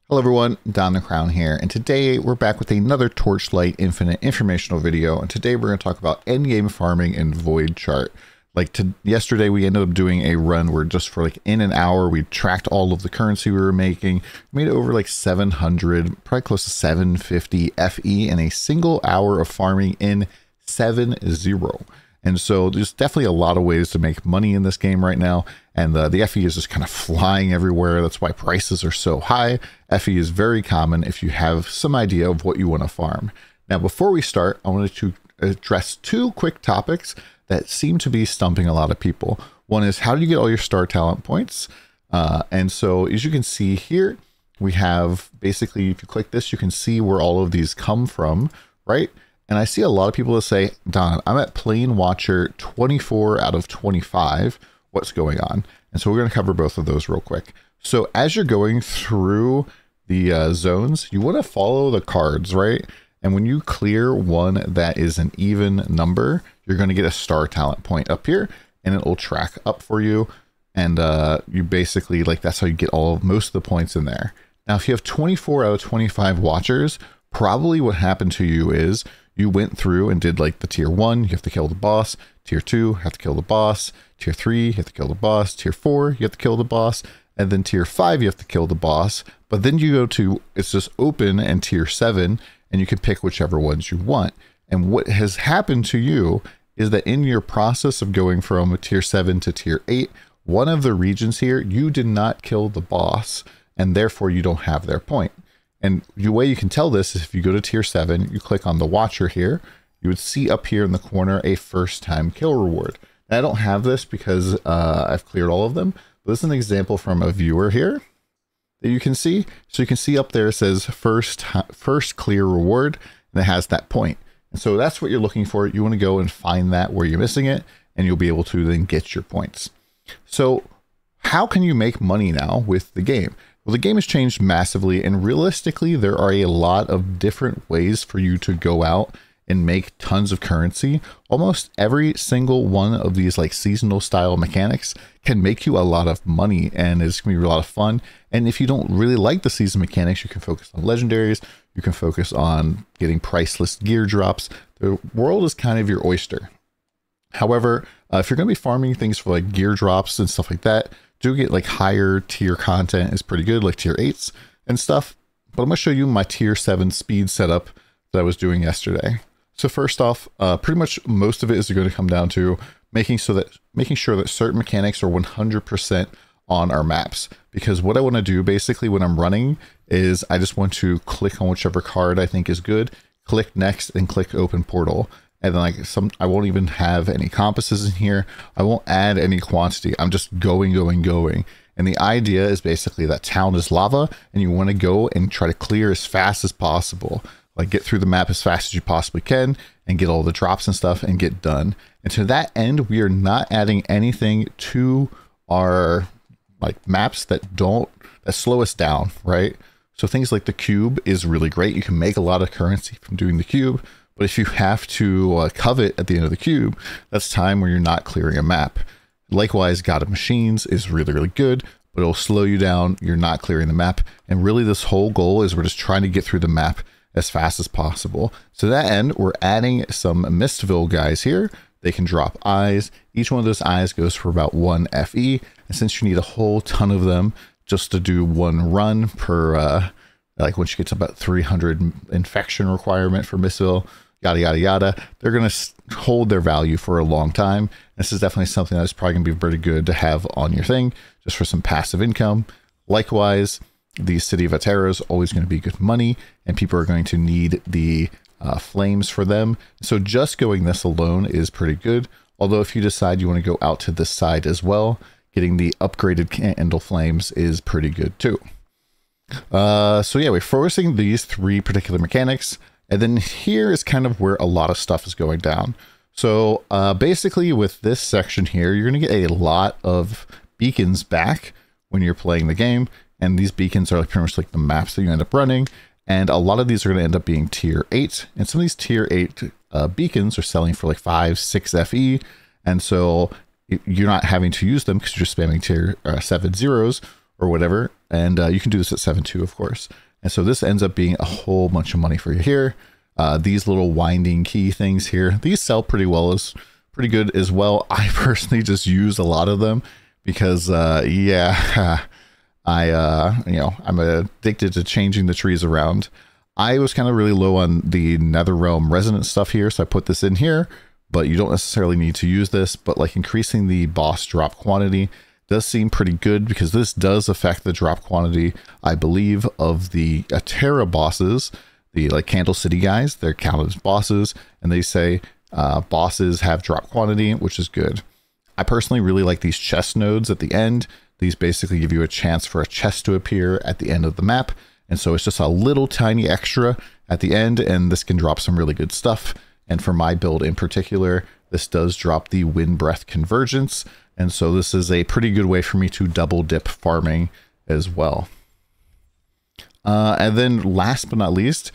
Hello everyone, DonTheCrown here, and today we're back with another Torchlight Infinite informational video, and today we're going to talk about endgame farming and Voidchart. Yesterday we ended up doing a run where just for in an hour we tracked all of the currency we were making, made over 700, probably close to 750 FE in a single hour of farming in 7-0. And so there's definitely a lot of ways to make money in this game right now. And the FE is just kind of flying everywhere. That's why prices are so high. FE is very common if you have some idea of what you want to farm. Now, before we start, I wanted to address two quick topics that seem to be stumping a lot of people. One is, how do you get all your star talent points? And so as you can see here, we have basically, if you click this, you can see where all of these come from, right? And I see a lot of people that say, Don, I'm at Plane Watcher 24 out of 25. What's going on? And so we're going to cover both of those real quick. So as you're going through the zones, you want to follow the cards, right? And when you clear one that is an even number, you're going to get a star talent point up here, and it will track up for you. And you basically, that's how you get most of the points in there. Now, if you have 24 out of 25 watchers, probably what happened to you is you went through and did the tier 1, you have to kill the boss. Tier 2, you have to kill the boss. Tier 3, you have to kill the boss. Tier 4, you have to kill the boss. And then tier 5, you have to kill the boss. But then you go to, it's just open, and tier 7, and you can pick whichever ones you want. And what has happened to you is that in your process of going from tier 7 to tier 8, one of the regions here, you did not kill the boss, and therefore you don't have their point. And the way you can tell this is if you go to tier 7, you click on the watcher here, you would see up here in the corner a first time kill reward. Now, I don't have this because I've cleared all of them, but this is an example from a viewer here that you can see. So you can see up there it says first clear reward, and it has that point. And so that's what you're looking for. You want to go and find that where you're missing it, and you'll be able to then get your points. So how can you make money now with the game? Well, the game has changed massively, and realistically, there are a lot of different ways for you to go out and make tons of currency. Almost every single one of these seasonal style mechanics can make you a lot of money, and it's gonna be a lot of fun. And if you don't really like the season mechanics, you can focus on legendaries, you can focus on getting priceless gear drops. The world is kind of your oyster. However, if you're gonna be farming things for gear drops and stuff like that, do get higher tier content is pretty good, tier 8s and stuff. But I'm gonna show you my tier 7 speed setup that I was doing yesterday. So first off, pretty much most of it is going to come down to making sure that certain mechanics are 100% on our maps. Because what I want to do basically when I'm running is I just want to click on whichever card I think is good, click next, and click open portal. And then I won't even have any compasses in here. I won't add any quantity. I'm just going. And the idea is basically that town is lava, and you want to go and try to clear as fast as possible. Get through the map as fast as you possibly can and get all the drops and stuff and get done. And to that end, we are not adding anything to our maps that slow us down, right? So things like the cube is really great. You can make a lot of currency from doing the cube. But if you have to covet at the end of the cube, that's time where you're not clearing a map. Likewise, God of Machines is really good, but it'll slow you down. You're not clearing the map. And really this whole goal is we're just trying to get through the map as fast as possible. To that end, we're adding some Mistville guys here. They can drop eyes. Each one of those eyes goes for about 1 FE. And since you need a whole ton of them just to do one run per, once you get to about 300 infection requirement for Mistville, yada, they're going to hold their value for a long time. This is definitely something that's probably going to be very good to have on your thing, just for some passive income. Likewise, the City of Atera is always going to be good money, and people are going to need the flames for them. So just going this alone is pretty good. Although if you decide you want to go out to this side as well, getting the upgraded candle flames is pretty good too. So yeah, we're focusing these 3 particular mechanics. And then here is kind of where a lot of stuff is going down. So basically with this section here, you're going to get a lot of beacons back when you're playing the game. And these beacons are pretty much the maps that you end up running. And a lot of these are going to end up being tier 8. And some of these tier 8 beacons are selling for 5, 6 FE. And so you're not having to use them because you're spamming tier 7 zeros or whatever. And you can do this at 7.2, of course. And so this ends up being a whole bunch of money for you here. These little winding key things here, these sell pretty well, is pretty good as well. I personally just use a lot of them because, yeah, I'm addicted to changing the trees around. I was kind of really low on the Nether Realm resonance stuff here, so I put this in here, but you don't necessarily need to use this. But like increasing the boss drop quantity does seem pretty good because this does affect the drop quantity, I believe, of the Terra bosses, the like Candle City guys. They're counted as bosses, and they say bosses have drop quantity, which is good. I personally really like these chest nodes at the end. These basically give you a chance for a chest to appear at the end of the map. And so it's just a little tiny extra at the end, and this can drop some really good stuff. And for my build in particular, this does drop the Wind Breath Convergence. And so this is a pretty good way for me to double dip farming as well. And then last but not least,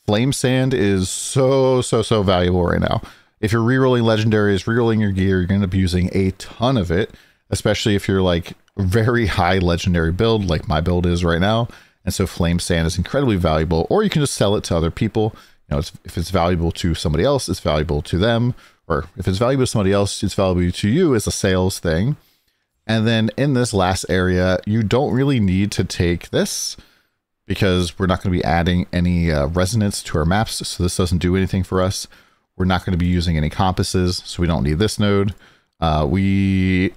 Flame Sand is so valuable right now. If you're rerolling legendaries, rerolling your gear, you're going to be using a ton of it, especially if you're like very high legendary build like my build is right now. And so Flame Sand is incredibly valuable, or you can just sell it to other people. You know, if it's valuable to somebody else, it's valuable to them. Or if it's valuable to somebody else, it's valuable to you as a sales thing. And then in this last area, you don't really need to take this because we're not going to be adding any resonance to our maps. So this doesn't do anything for us. We're not going to be using any compasses, so we don't need this node. We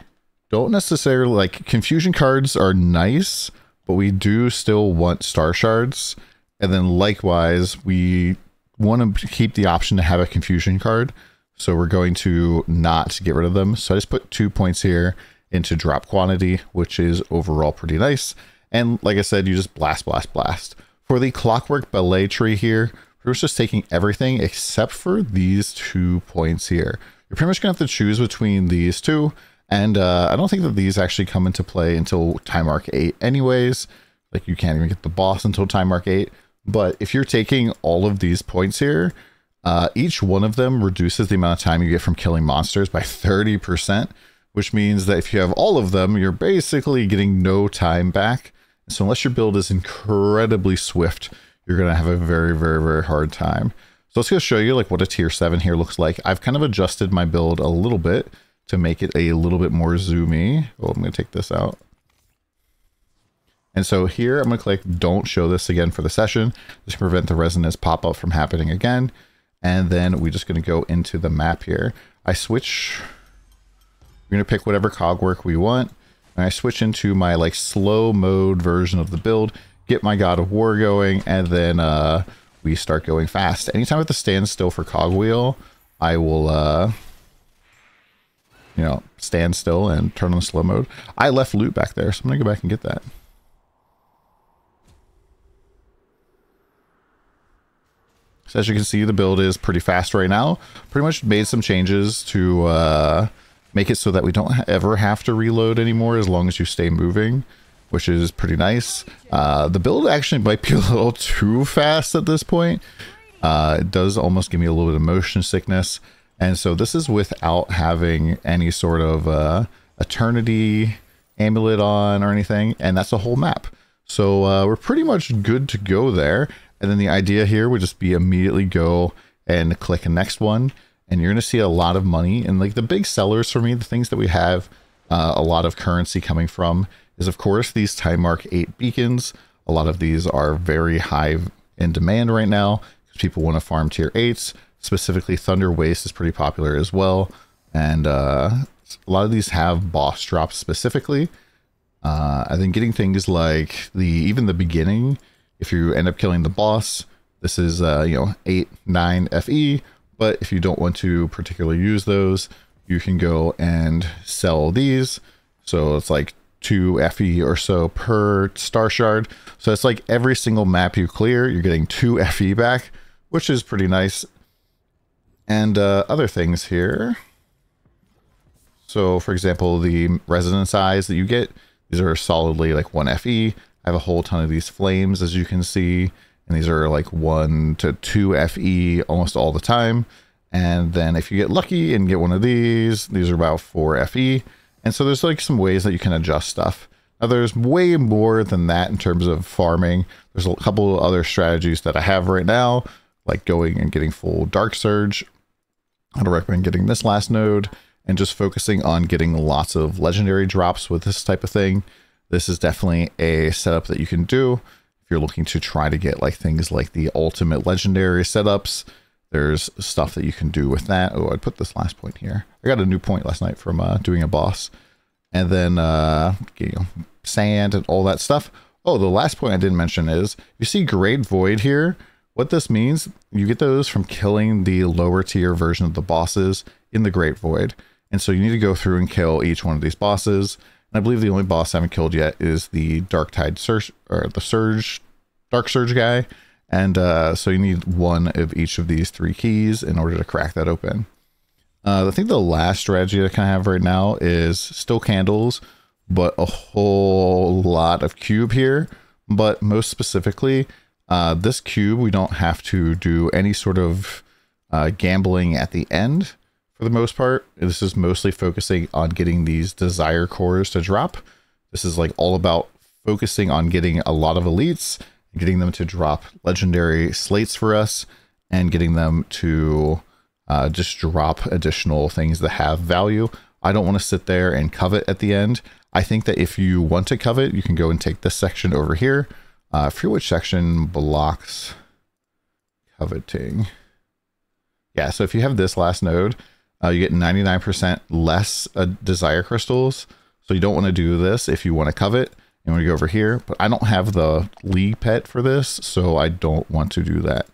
don't necessarily like confusion cards are nice, but we do still want star shards. And then likewise, we want to keep the option to have a confusion card. So we're going to not get rid of them. So I just put 2 points here into drop quantity, which is overall pretty nice. And like I said, you just blast. For the Clockwork Ballet tree here, we're just taking everything except for these 2 points here. You're pretty much gonna have to choose between these two. And I don't think that these actually come into play until time arc 8 anyways. Like you can't even get the boss until time arc 8. But if you're taking all of these points here, each one of them reduces the amount of time you get from killing monsters by 30%, which means that if you have all of them, you're basically getting no time back. So unless your build is incredibly swift, you're going to have a very hard time. So let's go show you like what a tier 7 here looks like. I've kind of adjusted my build a little bit to make it a little bit more zoomy. Oh, I'm going to take this out. And so here I'm going to click don't show this again for the session. This can prevent the resonance pop-up from happening again. And then we're just going to go into the map here. I switch. We're going to pick whatever cogwork we want. And I switch into my like slow mode version of the build, get my God of War going, and then we start going fast. Anytime I have to stand still for cogwheel, I will stand still and turn on slow mode. I left loot back there, so I'm gonna go back and get that. So as you can see, the build is pretty fast right now. Pretty much made some changes to make it so that we don't ever have to reload anymore as long as you stay moving, which is pretty nice. The build actually might be a little too fast at this point. It does almost give me a little bit of motion sickness. And so this is without having any sort of Eternity amulet on or anything. And that's a whole map. So we're pretty much good to go there. And then the idea here would just be immediately go and click a next one. And you're going to see a lot of money. And like the big sellers for me, the things that we have a lot of currency coming from is, of course, these time arc 8 beacons. A lot of these are very high in demand right now because people want to farm tier 8s. Specifically, Thunder Waste is pretty popular as well. And a lot of these have boss drops specifically. I think getting things like even the beginning, if you end up killing the boss, this is 8, 9 FE. But if you don't want to particularly use those, you can go and sell these. So it's like 2 FE or so per star shard. So it's like every single map you clear, you're getting 2 FE back, which is pretty nice. And other things here. So for example, the resonance eyes that you get, these are solidly like 1 FE. I have a whole ton of these flames, as you can see. And these are like 1 to 2 FE almost all the time. And then if you get lucky and get one of these are about 4 FE. And so there's like some ways that you can adjust stuff. Now there's way more than that in terms of farming. There's a couple of other strategies that I have right now, like going and getting full Dark Surge. I'd recommend getting this last node and just focusing on getting lots of legendary drops with this type of thing. This is definitely a setup that you can do if you're looking to try to get like things like the ultimate legendary setups. There's stuff that you can do with that. Oh, I'd put this last point here. I got a new point last night from doing a boss. And then you know, sand and all that stuff. Oh, the last point I didn't mention is, you see Great Void here? What this means, you get those from killing the lower tier version of the bosses in the Great Void. And so you need to go through and kill each one of these bosses. And I believe the only boss I haven't killed yet is the Dark Tide Surge, or the Dark Surge guy. And so you need one of each of these 3 keys in order to crack that open. I think the last strategy that I kind of have right now is still candles, but a whole lot of cube here. But most specifically, this cube, we don't have to do any sort of gambling at the end for the most part. This is mostly focusing on getting these desire cores to drop. This is like all about focusing on getting a lot of elites, getting them to drop legendary slates for us, and getting them to just drop additional things that have value. I don't want to sit there and covet at the end. I think that if you want to covet, you can go and take this section over here. I forget which section blocks coveting. Yeah, so if you have this last node, you get 99% less desire crystals. So you don't want to do this if you want to covet. You want to go over here, but I don't have the League pet for this, so I don't want to do that.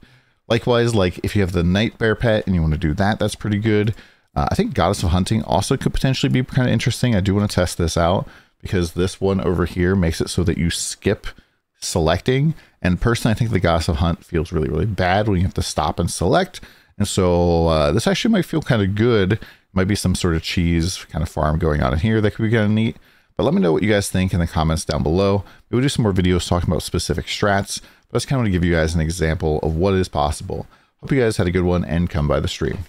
Likewise, like if you have the Night Bear pet and you want to do that, that's pretty good. I think Goddess of Hunting also could potentially be kind of interesting. I do want to test this out because this one over here makes it so that you skip selecting. And personally, I think the Goddess of Hunt feels really, really bad when you have to stop and select. And so this actually might feel kind of good. Might be some sort of cheese kind of farm going on in here that could be kind of neat. But let me know what you guys think in the comments down below. We'll do some more videos talking about specific strats. But I just kind of want to give you guys an example of what is possible. Hope you guys had a good one and come by the stream.